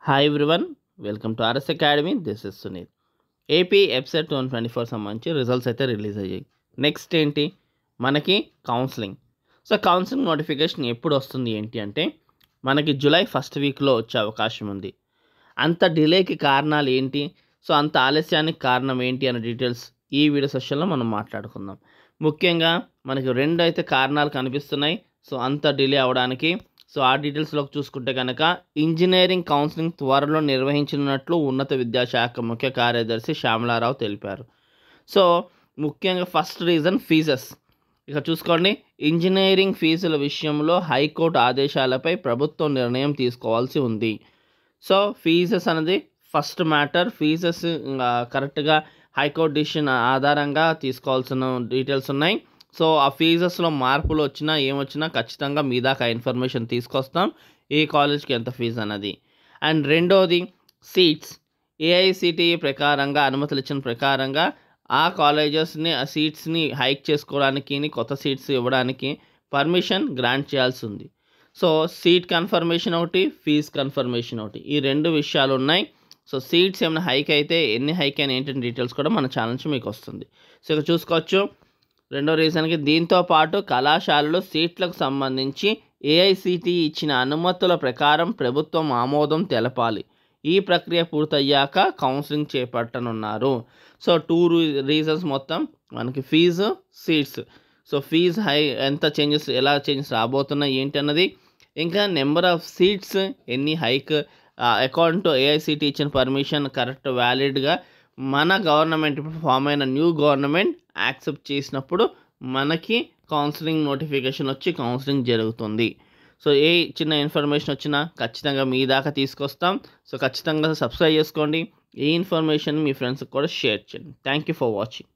Hi everyone, welcome to RS academy. This is Sunil. AP ఎఫ్సెట్ 2024 సంబంధించి results అయితే release అయ్యాయి. నెక్స్ట్ ఏంటి మనకి కౌన్సిలింగ్. సో కౌన్సిలింగ్ నోటిఫికేషన్ ఎప్పుడు వస్తుంది ఏంటి అంటే మనకి జూలై ఫస్ట్ వీక్లో వచ్చే అవకాశం ఉంది. అంత డిలేకి కారణాలు ఏంటి, సో అంత ఆలస్యానికి కారణం ఏంటి అనే డీటెయిల్స్ ఈ వీడియో సెషన్లో మనం మాట్లాడుకుందాం. ముఖ్యంగా మనకి రెండు అయితే కారణాలు కనిపిస్తున్నాయి సో అంత డిలే అవడానికి. సో ఆ డీటెయిల్స్లోకి చూసుకుంటే కనుక ఇంజనీరింగ్ కౌన్సిలింగ్ త్వరలో నిర్వహించనున్నట్లు ఉన్నత విద్యాశాఖ ముఖ్య కార్యదర్శి శ్యామలారావు తెలిపారు. సో ముఖ్యంగా ఫస్ట్ రీజన్ ఫీజెస్. ఇక చూసుకోండి, ఇంజనీరింగ్ ఫీజుల విషయంలో హైకోర్టు ఆదేశాలపై ప్రభుత్వం నిర్ణయం తీసుకోవాల్సి ఉంది. సో ఫీజెస్ అనేది ఫస్ట్ మ్యాటర్. ఫీజెస్ కరెక్ట్గా హైకోర్టు డిసిషన్ ఆధారంగా తీసుకోవాల్సిన డీటెయిల్స్ ఉన్నాయి. సో ఆ ఫీజెస్లో మార్పులు వచ్చినా ఏమొచ్చినా ఖచ్చితంగా మీ దాకా ఇన్ఫర్మేషన్ తీసుకొస్తాం, ఏ కాలేజ్కి ఎంత ఫీజు అన్నది. అండ్ రెండోది సీట్స్. ఏఐసిటిఈ ప్రకారంగా అనుమతులు ఇచ్చిన ప్రకారంగా ఆ కాలేజెస్ని ఆ సీట్స్ని హైక్ చేసుకోవడానికి కొత్త సీట్స్ ఇవ్వడానికి పర్మిషన్ గ్రాంట్ చేయాల్సి ఉంది. సో సీట్ కన్ఫర్మేషన్ ఒకటి, ఫీజ్ కన్ఫర్మేషన్ ఒకటి, ఈ రెండు విషయాలు ఉన్నాయి. సో సీట్స్ ఏమైనా హైక్ అయితే ఎన్ని హైక్ అయినా ఏంటంటే డీటెయిల్స్ కూడా మన ఛానల్ నుంచి మీకు వస్తుంది. సో ఇక్కడ చూసుకోవచ్చు. రెండో రీజన్కి దీంతో పాటు కళాశాలలో సీట్లకు సంబంధించి ఏఐసిటిఈ ఇచ్చిన అనుమతుల ప్రకారం ప్రభుత్వం ఆమోదం తెలపాలి. ఈ ప్రక్రియ పూర్తయ్యాక కౌన్సిలింగ్ చేపట్టనున్నారు. సో టూ రీజన్స్ మొత్తం మనకి ఫీజు, సీట్స్. సో ఫీజు ఎంత చేంజెస్, ఎలా చేంజెస్ రాబోతున్నాయి ఏంటి అన్నది, ఇంకా నెంబర్ ఆఫ్ సీట్స్ ఎన్ని హైక్ అకార్డింగ్ టు ఏఐసిటిఈ ఇచ్చిన పర్మిషన్ కరెక్ట్ వ్యాలిడ్గా మన గవర్నమెంట్ ఇప్పుడు ఫామ్ అయిన న్యూ గవర్నమెంట్ యాక్సెప్ట్ చేసినప్పుడు మనకి కౌన్సిలింగ్ నోటిఫికేషన్ వచ్చి కౌన్సిలింగ్ జరుగుతుంది. సో ఏ చిన్న ఇన్ఫర్మేషన్ వచ్చినా ఖచ్చితంగా మీ దాకా తీసుకొస్తాం. సో ఖచ్చితంగా సబ్స్క్రైబ్ చేసుకోండి. ఈ ఇన్ఫర్మేషన్ మీ ఫ్రెండ్స్కి కూడా షేర్ చేయండి. Thank you for watching.